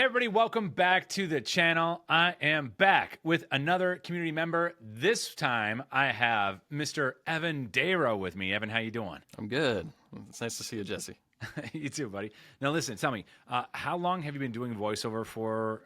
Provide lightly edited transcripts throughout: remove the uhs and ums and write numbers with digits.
Hey everybody, welcome back to the channel. I am back with another community member. This time I have Mr. Evan Dayro with me. Evan, how you doing? I'm good. It's nice to see you, Jesse. You too, buddy. Now listen, tell me, how long have you been doing voiceover for?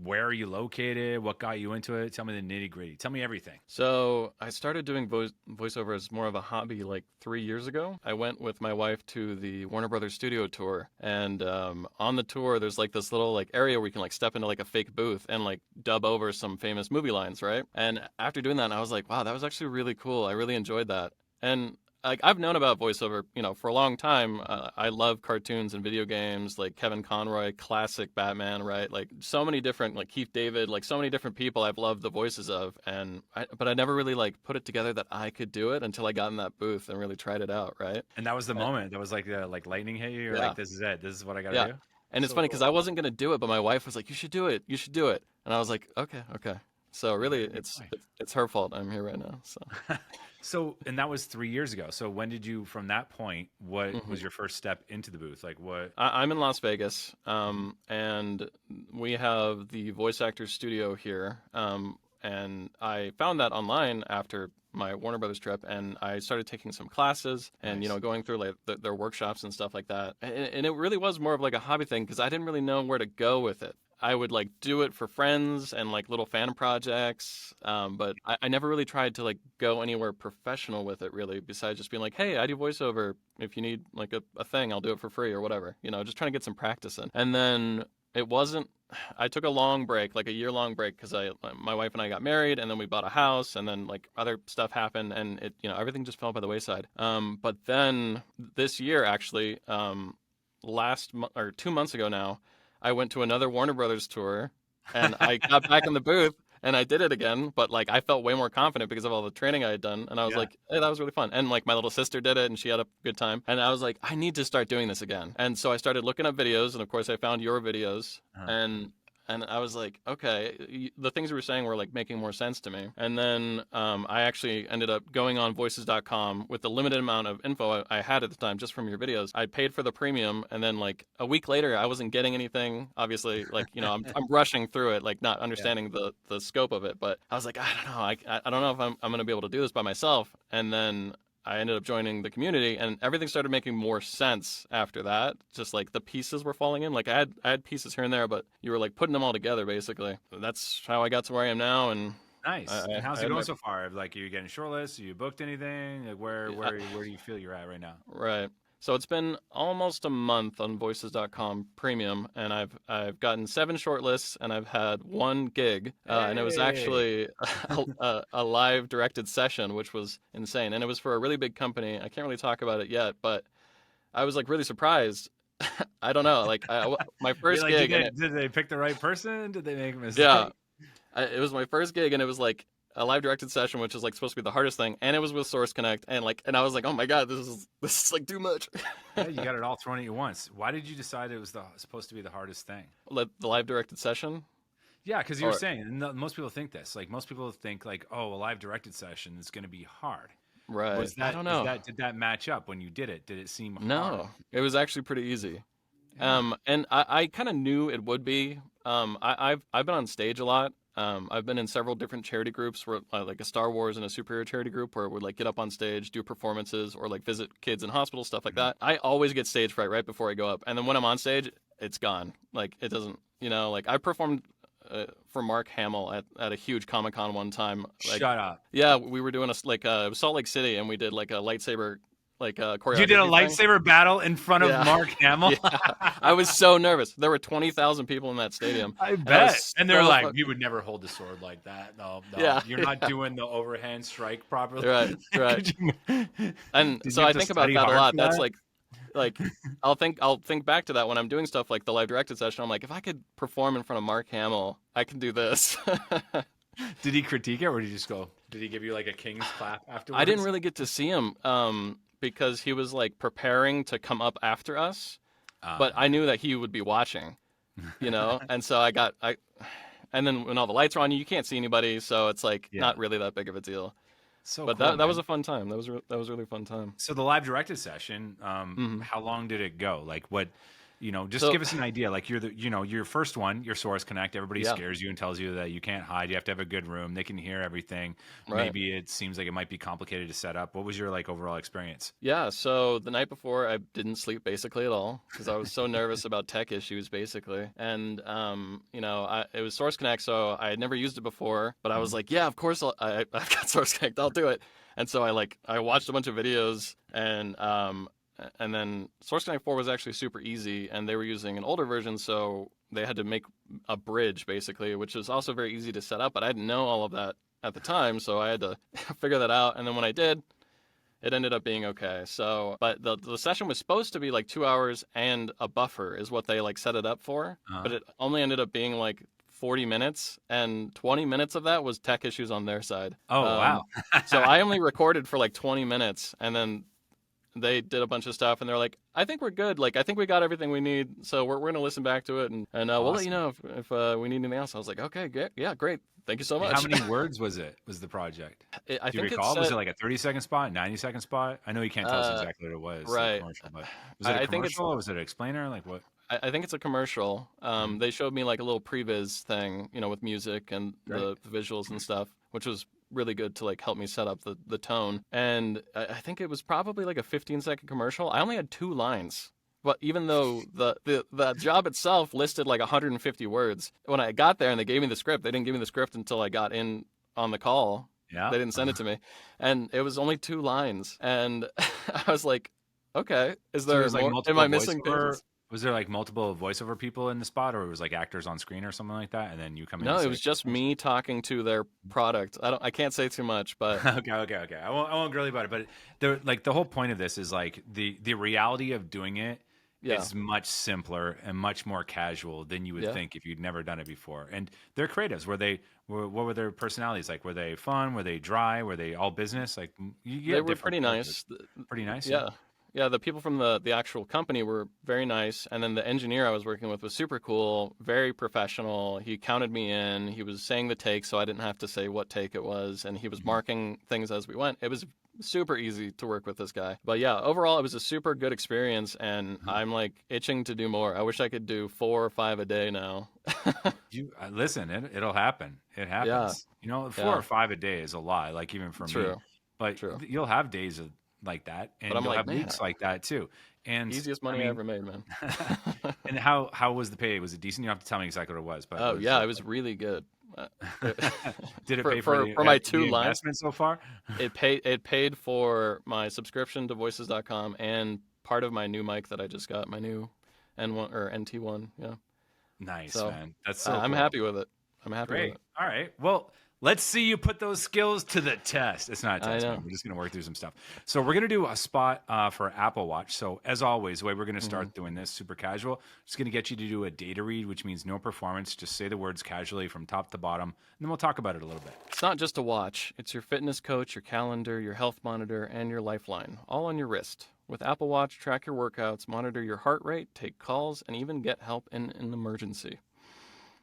Where are you located? What got you into it? Tell me the nitty gritty. Tell me everything. So I started doing voiceover as more of a hobby like 3 years ago. I went with my wife to the Warner Brothers studio tour, and on the tour, there's like this little like area where you can like step into like a fake booth and like dub over some famous movie lines, right? And after doing that, I was like, wow, that was actually really cool. I really enjoyed that. And like I've known about voiceover, for a long time. I love cartoons and video games, like Kevin Conroy, classic Batman, right? Like so many different, like Keith David, like so many different people I've loved the voices of, but I never really like put it together that I could do it until I got in that booth and really tried it out, right? And that was the Uh, moment. That was like lightning hit you. You're yeah, like, this is it. This is what I got to yeah. do. And it's So funny because cool. I wasn't gonna do it, but my wife was like, "You should do it. You should do it." And I was like, "Okay, okay." So really, Very it's nice. it's, it's her fault I'm here right now. So. So, and that was 3 years ago. So, when did you, from that point, what Mhm. was your first step into the booth? Like, what? I'm in Las Vegas, and we have the voice actors studio here. And I found that online after my Warner Brothers trip, and I started taking some classes and Nice. going through like their workshops and stuff like that. And it really was more of like a hobby thing because I didn't really know where to go with it. I would like do it for friends and like little fan projects, but I never really tried to like go anywhere professional with it really, besides just being like, hey, I do voiceover. If you need like a thing, I'll do it for free or whatever. Just trying to get some practice in. And then it wasn't. I took a long break, like a year-long break, because my wife and I got married, and then we bought a house, and then like other stuff happened, and everything just fell by the wayside. But then this year, actually, or 2 months ago now, I went to another Warner Brothers tour, and I got back in the booth. And I did it again, but like I felt way more confident because of all the training I had done, and I was Yeah. like, "Hey, that was really fun." And like my little sister did it, and she had a good time, and I was like, "I need to start doing this again." And so I started looking up videos, and of course I found your videos, Uh-huh. and I was like, okay, the things you were saying were like making more sense to me. And then I actually ended up going on voices.com with the limited amount of info I had at the time just from your videos. I paid for the premium, and then like a week later, I wasn't getting anything. Obviously, like I'm rushing through it, like not Yeah. understanding the scope of it. But I was like, I don't know, I don't know if I'm gonna be able to do this by myself. And then I ended up joining the community, and everything started making more sense after that. Just like the pieces were falling in. Like I had pieces here and there, but you were like putting them all together basically. That's how I got to where I am now, and I Nice. I, And how's I it had going my so far? Like, are you getting shortlists? Are you booked anything? Like, where, yeah, where, where do you feel you're at right now? right. So it's been almost a month on voices.com premium, and I've gotten 7 shortlists, and I've had 1 gig, and it was Hey. actually a live directed session, which was insane, and it was for a really big company. I can't really talk about it yet, but I was like really surprised. I don't know, like my You're first like, did gig, they and did they pick the right person? Did they make a yeah, mistake? it was my first gig, and it was like a live directed session, which is like supposed to be the hardest thing, and it was with Source Connect, and I was like, oh my god, this is like too much. Yeah, you got it all thrown at you once. Why did you decide it was supposed to be the hardest thing? The live directed session, Yeah, because you were or saying most people think this. Like, most people think like, oh, a live directed session is going to be hard. right? Was I that don't is know. that did that match up when you did it? Did it seem hard? No, it was actually pretty easy. Yeah. And I kind of knew it would be. I've been on stage a lot. I've been in several different charity groups, where like a Star Wars and a superhero charity group, where we'd like get up on stage, do performances, or like visit kids in hospitals, stuff like Mhm. that. I always get stage fright right before I go up, and then when I'm on stage, it's gone. Like it doesn't, like I performed for Mark Hamill at a huge Comic Con one time. Like, Shut up. yeah, we were doing it was Salt Lake City, and we did like a lightsaber like You did a choreography thing. lightsaber battle in front of Yeah. Mark Hamill? Yeah. I was so nervous. There were 20,000 people in that stadium, I and I bet. was And they're so like, fucking you would never hold the sword like that. No, no, yeah, you're yeah. not doing the overhand strike properly. Right, right. Could you, And did you so have I to think about study that a hard lot. for That's that? like I'll think back to that when I'm doing stuff like the live directed session. I'm like, if I could perform in front of Mark Hamill, I can do this. Did he critique it, or did he just go? Did he give you like a king's clap I didn't afterwards? really get to see him because he was like preparing to come up after us, but I Okay. knew that he would be watching, and so and then when all the lights are on you, you can't see anybody, so it's like Yeah. not really that big of a deal. So But cool, that was man. a fun time. That was a really fun time. So the live directed session, Hmm. how long did it go? Like, what? Just So give us an idea. Like you're your first one, your Source Connect. Everybody yeah, scares you and tells you that you can't hide. You have to have a good room. They can hear everything. right. Maybe it seems like it might be complicated to set up. What was your like overall experience? Yeah, so the night before I didn't sleep basically at all because I was so nervous about tech issues basically. And it was Source Connect, so I had never used it before, but I was Mhm. like, yeah, of course I've got Source Connect, I'll do it. And so I watched a bunch of videos and then Source Connect 4 was actually super easy and they were using an older version, so they had to make a bridge basically, which was also very easy to set up, but I didn't know all of that at the time, so I had to figure that out. And then when I did, it ended up being okay. So, but the session was supposed to be like 2 hours and a buffer is what they like set it up for. Uh, But it only ended up being like 40 minutes, and 20 minutes of that was tech issues on their side. oh wow. So I only recorded for like 20 minutes, and then they did a bunch of stuff, and they're like, "I think we're good. Like, I think we got everything we need. So we're gonna listen back to it, and we'll let you Awesome. know if we need anything else." I was like, "Okay, yeah, great. Thank you so And how much." many words was the project? I Do you think it recall? Was said, it like a 30-second spot, 90-second spot? I know you can't tell us uh, exactly what it was, the right. commercial, but was it a I think it's commercial or was it an explainer? Like what? I think it's a commercial. Mhm. They showed me like a little previs thing, with music and Great. the visuals and stuff, which was really good to like help me set up the tone. And I think it was probably like a 15-second commercial. I only had 2 lines. But even though the job itself listed like 150 words, when I got there and they gave me the script, they didn't give me the script until I got in on the call. Yeah. They didn't send it to me. And it was only 2 lines. And I was like, okay, is So there there's like more? Am I multiple missing voiceover. pages? Was there like multiple voiceover people in the spot, or it was like actors on screen or something like that, and then you come in No, and it say a was couple just things? me talking to their product. I can't say too much, but Okay. I won't grill you about it, but the whole point of this is like the reality of doing it yeah. is much simpler and much more casual than you would Yeah. think if you'd never done it before. And they're creatives. What were their personalities like? Were they fun? Were they dry? Were they all business? Like you They get were different pretty characters. nice. Pretty nice, yeah. Yeah. Yeah, the people from the actual company were very nice, and then the engineer I was working with was super cool, very professional. He counted me in. He was saying the take so I didn't have to say what take it was, and he was Mhm. marking things as we went. It was super easy to work with this guy. But yeah, overall it was a super good experience, and Mhm. I'm like itching to do more. I wish I could do 4 or 5 a day now. You listen, it'll happen. It Yeah. happens. 4 or 5 a day is a lot. Like even for me, True. but True. you'll have days like that, But and I'm you'll like, have man, weeks like that too. And easiest I money I mean, ever made, man. and how was the pay? Was it decent? You don't have to tell me exactly what it was, but Oh was yeah, it it was really good. Uh, did it for pay for for my two the lines, investment so far? it paid for my subscription to voices.com and part of my new mic that I just got, my new N1 or NT1. Yeah. Nice, So man. That's so I'm cool. happy with it. I'm happy with Great. it. All right. Well, let's see you put those skills to the test. It's not a I test, man. know. We're just going to work through some stuff. So we're going to do a spot for Apple Watch. So as always, the way we're going to Hmm. start doing this, super casual, just going to get you to do a data read, which means no performance. Just say the words casually from top to bottom, and then we'll talk about it a little bit. It's not just a watch. It's your fitness coach, your calendar, your health monitor, and your lifeline, all on your wrist. With Apple Watch, track your workouts, monitor your heart rate, take calls, and even get help in an emergency.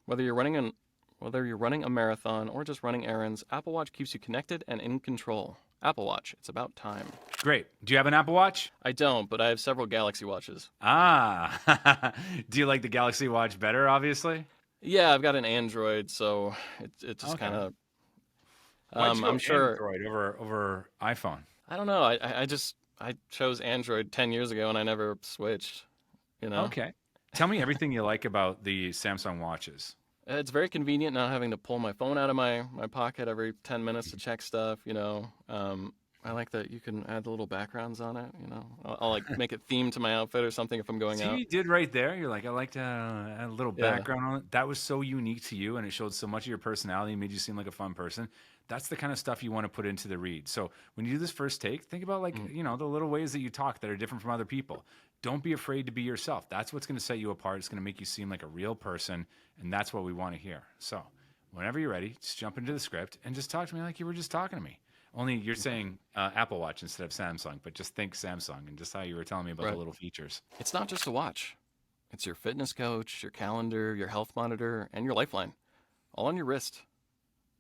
Whether you're running an Whether you're running a marathon or just running errands, Apple Watch keeps you connected and in control. Apple Watch, it's about time. Great. Do you have an Apple Watch? I don't, but I have several Galaxy Watches. Ah. Do you like the Galaxy Watch better, obviously? Yeah, I've got an Android, so it just kind Okay. of. Why'd you go I'm sure. Android over iPhone? I don't know. I chose Android 10 years ago and I never switched. You know, Okay. Tell me everything you like about the Samsung watches. it's very convenient not having to pull my phone out of my pocket every 10 minutes to check stuff. I like that you can add the little backgrounds on it. I'll like make it themed to my outfit or something if I'm going See what out. you did right there? You're like, I like to add a little Yeah. background on it. That was so unique to you, and it showed so much of your personality and made you seem like a fun person. That's the kind of stuff you want to put into the read. So when you do this first take, think about like, Mm. the little ways that you talk that are different from other people. Don't be afraid to be yourself. That's what's going to set you apart. It's going to make you seem like a real person, and that's what we want to hear. So whenever you're ready, just jump into the script and just talk to me like you were just talking to me. Only you're saying Apple Watch instead of Samsung, but just think Samsung and just how you were telling me about the Right. little features. It's not just a watch. It's your fitness coach, your calendar, your health monitor, and your lifeline, all on your wrist.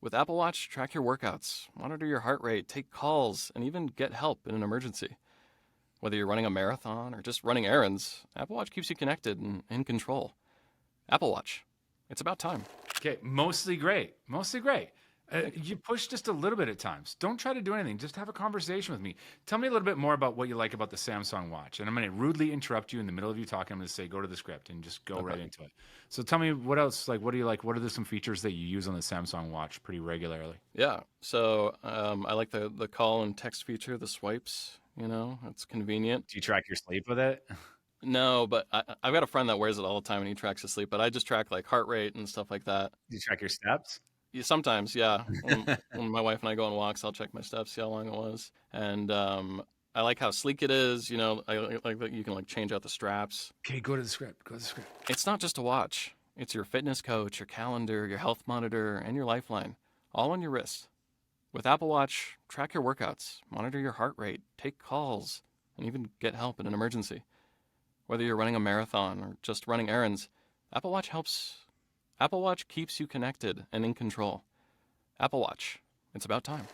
With Apple Watch, track your workouts, monitor your heart rate, take calls, and even get help in an emergency. Whether you're running a marathon or just running errands, Apple Watch keeps you connected and in control. Apple Watch. It's about time. Okay, mostly great. Mostly great. Thank you. You push just a little bit at times. Don't try to do anything. Just have a conversation with me. Tell me a little bit more about what you like about the Samsung Watch. And I'm going to rudely interrupt you in the middle of you talking. I'm going to say, go to the script and just go right Okay. into it. So tell me what else, like, what do you like? What are some features that you use on the Samsung Watch pretty regularly? Yeah. So I like the call and text feature, the swipes. It's convenient. Do you track your sleep with it? No, but I've got a friend that wears it all the time and he tracks his sleep. But I just track like heart rate and stuff like that. Do you track your steps? Yeah, sometimes, yeah. When my wife and I go on walks, I'll check my steps, see how long it was. And I like how sleek it is. I like that you can like change out the straps. Okay, go to the script. Go to the script. It's not just a watch. It's your fitness coach, your calendar, your health monitor, and your lifeline, all on your wrist. With Apple Watch, track your workouts, monitor your heart rate, take calls, and even get help in an emergency. Whether you're running a marathon or just running errands, Apple Watch helps. Apple Watch keeps you connected and in control. Apple Watch. It's about time.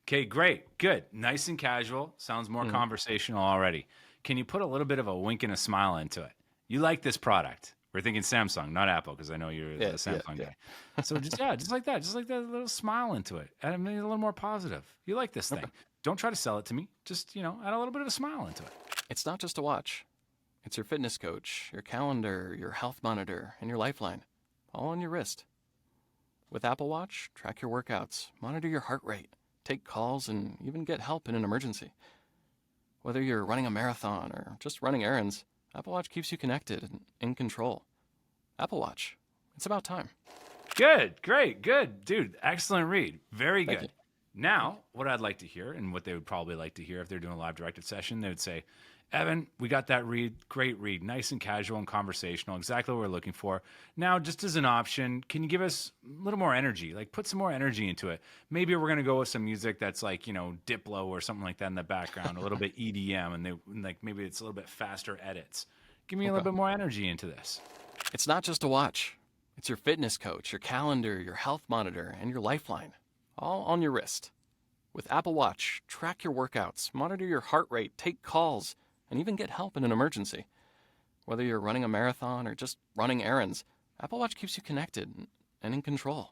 Okay, great. Good. Nice and casual. Sounds more conversational already. Can you put a little bit of a wink and a smile into it? You like this product. We're thinking Samsung, not Apple, because I know you're the Samsung guy. So just like that. Just like that little smile into it. Add maybe a little more positive. You like this thing. Okay. Don't try to sell it to me. Just, add a little bit of a smile into it. It's not just a watch. It's your fitness coach, your calendar, your health monitor, and your lifeline, all on your wrist. With Apple Watch, track your workouts, monitor your heart rate, take calls, and even get help in an emergency. Whether you're running a marathon or just running errands, Apple Watch keeps you connected and in control. Apple Watch. It's about time. Good. Great. Good. Dude, excellent read. Very Thank good. you. Now, what I'd like to hear, and what they would probably like to hear if they're doing a live directed session, they would say, Evan, we got that read. Great read. Nice and casual and conversational. Exactly what we're looking for. Now, just as an option, can you give us a little more energy? Like, put some more energy into it. Maybe we're going to go with some music that's like, Diplo or something like that in the background, a little bit EDM, and like maybe it's a little bit faster edits. Give me a little bit more energy into this. It's not just a watch. It's your fitness coach, your calendar, your health monitor, and your lifeline, all on your wrist. With Apple Watch, track your workouts, monitor your heart rate, take calls, and even get help in an emergency. Whether you're running a marathon or just running errands, Apple Watch keeps you connected and in control.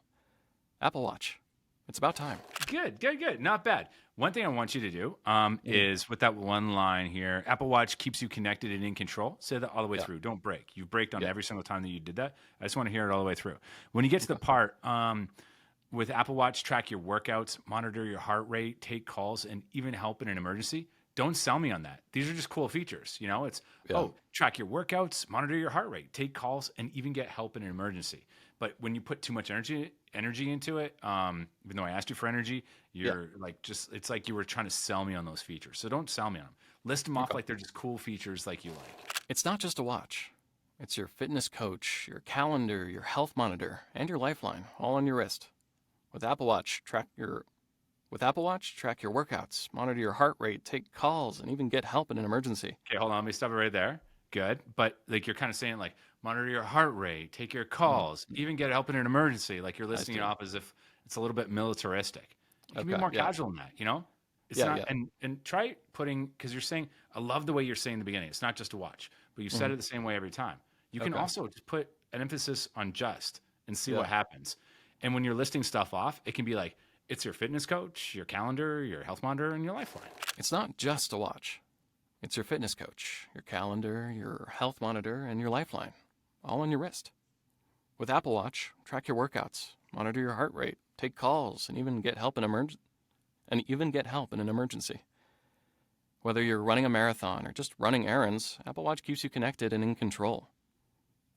Apple Watch. It's about time. Good. Not bad. One thing I want you to do is with that one line here, Apple Watch keeps you connected and in control. Say that all the way through. Don't break. You've braked on every single time that you did that. I just want to hear it all the way through. When you get to the part with Apple Watch, track your workouts, monitor your heart rate, take calls, and even help in an emergency. Don't sell me on that. These are just cool features. It's, track your workouts, monitor your heart rate, take calls, and even get help in an emergency. But when you put too much energy into it, even though I asked you for energy, you're it's like you were trying to sell me on those features. So don't sell me on them. List them off like they're just cool features like you like. It's not just a watch. It's your fitness coach, your calendar, your health monitor, and your lifeline, all on your wrist. With Apple Watch, track your workouts, monitor your heart rate, take calls, and even get help in an emergency. Okay, hold on. Let me stop it right there. Good. But like you're kind of saying like monitor your heart rate, take your calls, even get help in an emergency. Like you're listing it off as if it's a little bit militaristic. You can be more casual than that, It's not and try putting, because you're saying, I love the way you're saying in the beginning. It's not just a watch, but you said it the same way every time. You can also just put an emphasis on just and see what happens. And when you're listing stuff off, it can be like, it's your fitness coach, your calendar, your health monitor, and your lifeline. It's not just a watch. It's your fitness coach, your calendar, your health monitor, and your lifeline, all on your wrist. With Apple Watch, track your workouts, monitor your heart rate, take calls, and even get help in an emergency. Whether you're running a marathon or just running errands, Apple Watch keeps you connected and in control.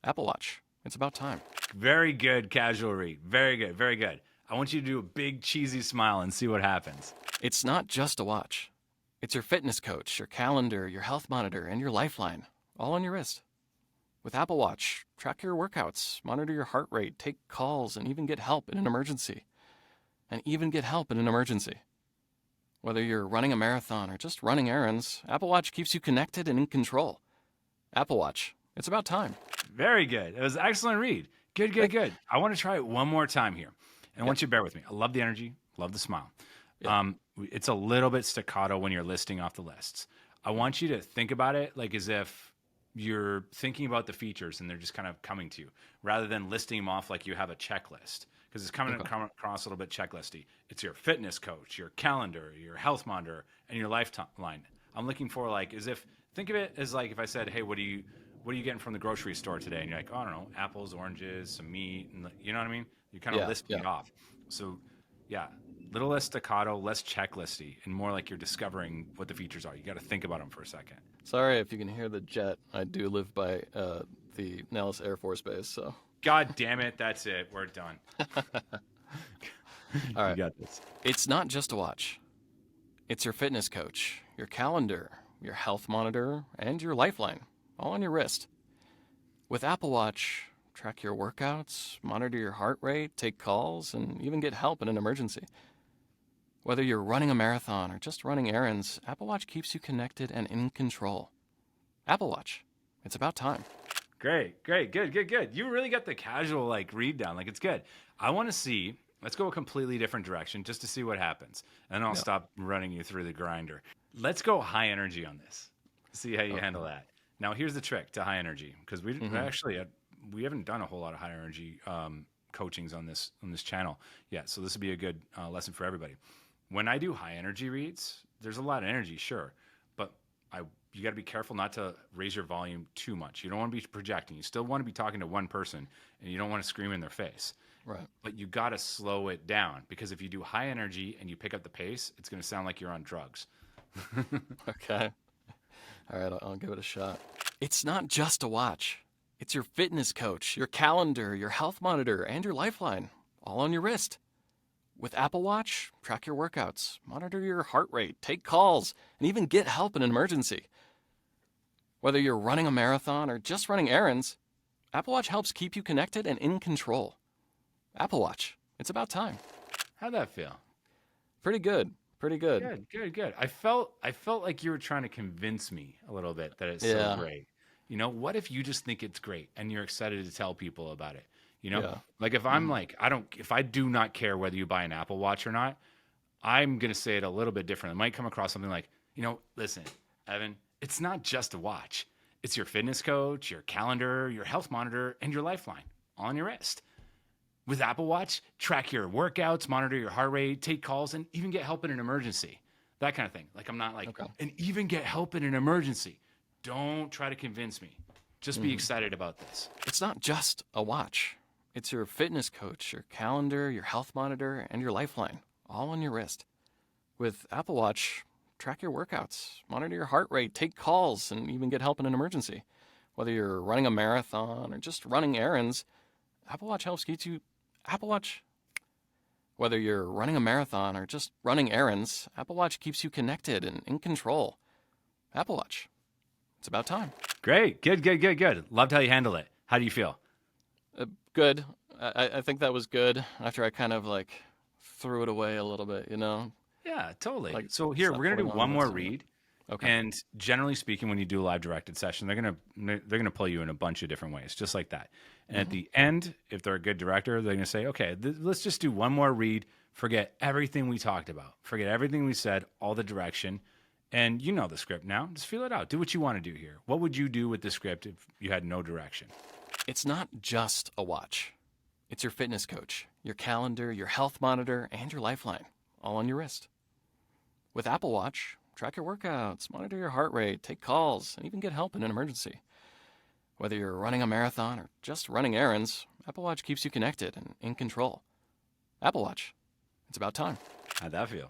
Apple Watch. It's about time. Very good casual read. Very good. Very good. I want you to do a big cheesy smile and see what happens. It's not just a watch. It's your fitness coach, your calendar, your health monitor, and your lifeline, all on your wrist. With Apple Watch, track your workouts, monitor your heart rate, take calls, and even get help in an emergency. Whether you're running a marathon or just running errands, Apple Watch keeps you connected and in control. Apple Watch. It's about time. Very good. It was an excellent read. Good. I want to try it one more time here. And I want you to bear with me. I love the energy, love the smile. It's a little bit staccato when you're listing off the lists. I want you to think about it like as if you're thinking about the features and they're just kind of coming to you rather than listing them off like you have a checklist because it's coming Okay. across a little bit checklisty. It's your fitness coach, your calendar, your health monitor, and your lifeline. I'm looking for like as if think of it as like if I said, "Hey, what are you getting from the grocery store today?" And you're like, "Oh, I don't know, apples, oranges, some meat," and you know what I mean? You're kind of Yeah. listing Yeah. it off. So, yeah, little less staccato, less checklisty, and more like you're discovering what the features are. You got to think about them for a second. Sorry if you can hear the jet. I do live by the Nellis Air Force Base, so. God damn it, that's it. We're done. All You right. got this. It's not just a watch. It's your fitness coach, your calendar, your health monitor, and your lifeline, all on your wrist. With Apple Watch, track your workouts, monitor your heart rate, take calls, and even get help in an emergency. Whether you're running a marathon or just running errands, Apple Watch keeps you connected and in control. Apple Watch. It's about time. Great, good. You really got the casual like read down. Like it's good. I want to see. Let's go a completely different direction just to see what happens, and then I'll Yeah. stop running you through the grinder. Let's go high energy on this. See how you Okay. handle that. Now, here's the trick to high energy because we actually we haven't done a whole lot of high energy coachings on this channel yet. So this would be a good lesson for everybody. When I do high energy reads, there's a lot of energy, sure, but you got to be careful not to raise your volume too much. You don't want to be projecting. You still want to be talking to one person, and you don't want to scream in their face. Right. But you got to slow it down because if you do high energy and you pick up the pace, it's going to sound like you're on drugs. Okay. All right, I'll give it a shot. It's not just a watch. It's your fitness coach, your calendar, your health monitor, and your lifeline, all on your wrist. With Apple Watch, track your workouts, monitor your heart rate, take calls, and even get help in an emergency. Whether you're running a marathon or just running errands, Apple Watch helps keep you connected and in control. Apple Watch. It's about time. How'd that feel? Pretty good. Pretty good. Good. I felt like you were trying to convince me a little bit that it's so Yeah. great. You know, what if you just think it's great and you're excited to tell people about it? You know, Yeah. like if I'm like, if I do not care whether you buy an Apple Watch or not, I'm going to say it a little bit different. It might come across something like, listen, Evan, it's not just a watch. It's your fitness coach, your calendar, your health monitor, and your lifeline all on your wrist. With Apple Watch, track your workouts, monitor your heart rate, take calls, and even get help in an emergency. That kind of thing. Like I'm not like, Okay. and even get help in an emergency. Don't try to convince me. Just be excited about this. It's not just a watch. It's your fitness coach, your calendar, your health monitor, and your lifeline, all on your wrist. With Apple Watch, track your workouts, monitor your heart rate, take calls, and even get help in an emergency. Whether you're running a marathon or just running errands, Apple Watch helps keep you. Apple Watch. Whether you're running a marathon or just running errands, Apple Watch keeps you connected and in control. Apple Watch. It's about time. Great. Good. Loved how you handled it. How do you feel? Good. I think that was good after I kind of like threw it away a little bit, you know? Yeah, totally. Like, So here, stop we're going to do pulling on one more this. read. Okay. And generally speaking, when you do a live directed session, they're gonna pull you in a bunch of different ways, just like that. And at the end, if they're a good director, they're gonna say, okay, let's just do one more read. Forget everything we talked about. Forget everything we said. All the direction, and you know the script now. Just feel it out. Do what you want to do here. What would you do with the script if you had no direction? It's not just a watch. It's your fitness coach, your calendar, your health monitor, and your lifeline, all on your wrist. With Apple Watch, track your workouts, monitor your heart rate, take calls, and even get help in an emergency. Whether you're running a marathon or just running errands, Apple Watch keeps you connected and in control. Apple Watch. It's about time. How'd that feel?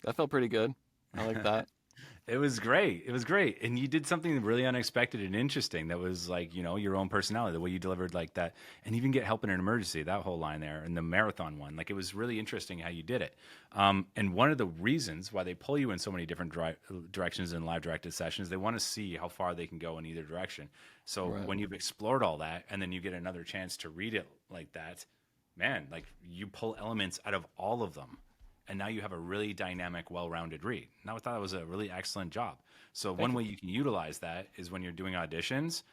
That felt pretty good. I like that. It was great. And you did something really unexpected and interesting that was like, your own personality, the way you delivered like that, and even get help in an emergency, that whole line there, and the marathon one. Like, it was really interesting how you did it. And one of the reasons why they pull you in so many different directions in live directed sessions, they want to see how far they can go in either direction. So Right. when you've explored all that and then you get another chance to read it like that, man, like you pull elements out of all of them. And now you have a really dynamic, well-rounded read. And I thought that was a really excellent job. So one way you can utilize that is when you're doing auditions,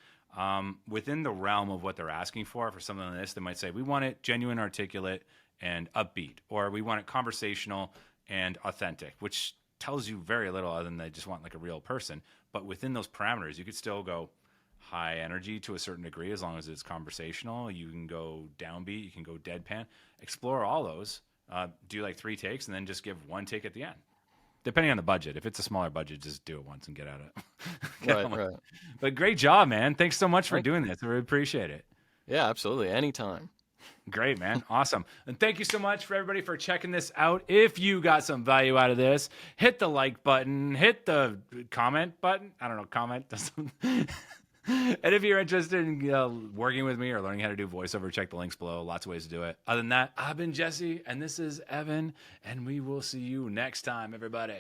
within the realm of what they're asking for something like this, they might say, we want it genuine, articulate, and upbeat, or we want it conversational and authentic, which tells you very little other than they just want like a real person. But within those parameters, you could still go high energy to a certain degree as long as it's conversational. You can go downbeat, you can go deadpan. Explore all those. Do like 3 takes and then just give 1 take at the end. Depending on the budget. If it's a smaller budget, just do it once and get out of it. Right. But great job, man. Thanks so much for Thank you. doing this. I really appreciate it. Yeah, absolutely. Anytime. Great, man. Awesome. And thank you so much for everybody for checking this out. If you got some value out of this, hit the like button, hit the comment button. I don't know, comment. And if you're interested in working with me or learning how to do voiceover, check the links below. Lots of ways to do it. Other than that, I've been Jesse, and this is Evan, and we will see you next time, everybody.